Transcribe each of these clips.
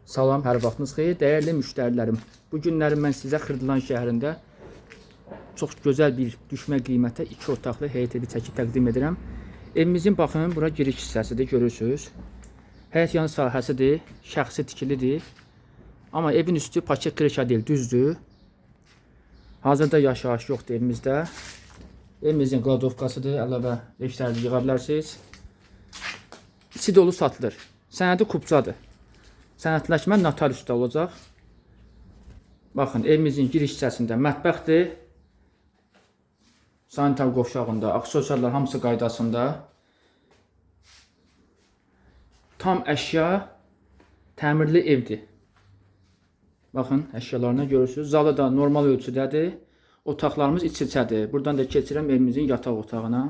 Salam, hər vaxtınız xeyir, dəyərli müştərilərim. Bu günləri mən sizə Xırdalan şəhərində çox gözəl bir düşmə qiymətə 2 otaqlı həyət evi çəkib təqdim edirəm. Evimizin baxın, bura giriş hissəsidir, görürsünüz. Həyət yanı sahəsidir, şəxsi tikilidir. Amma evin üstü paket krişa deyil, düzdür. Hazırda yaşayış yoxdur evimizdə. Evimizin qladovkasıdır, əlavə eşlərinizi yığa bilərsiniz. İçi dolu satılır. Sənədi kupçadır. Sənədləşmə notariusda olacaq. Baxın, evimizin giriş hissəsində mətbəxdir. Sanitar qovşağında, aksesuarlar hamısı qaydasında. Tam əşya, təmirli evdir. Baxın, əşyalarına görürsünüz. Zalı da normal ölçüdədir. Otaqlarımız iç-içədir. Buradan da keçirəm evimizin yataq otağına.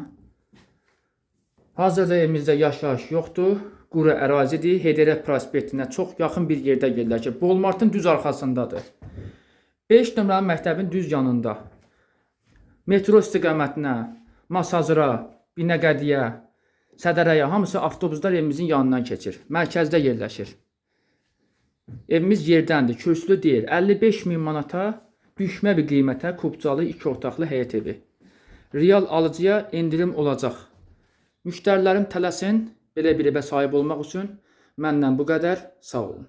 Hazırda evimizdə yaşayış yoxdur. Quru ərazidir. Heydərət prospektinə çox yaxın bir yerdə yerləşir. Bolmartın düz arxasındadır. 5 nömrəli məktəbin düz yanında. Metro istiqamətinə, Masazıra, Binəqədiyə, Sədərəyə hamısı avtobuslar evimizin yanından keçir. Mərkəzdə yerləşir. Evimiz yerdəndir, kürsülü deyil. 55.000 manata düşmə bir qiymətə kupçalı 2 otaqlı həyət evi. Real alıcıya endirim olacaq. Müştərilərim tələsin, belə bir evə sahib olmaq üçün məndən bu qədər. Sağ olun.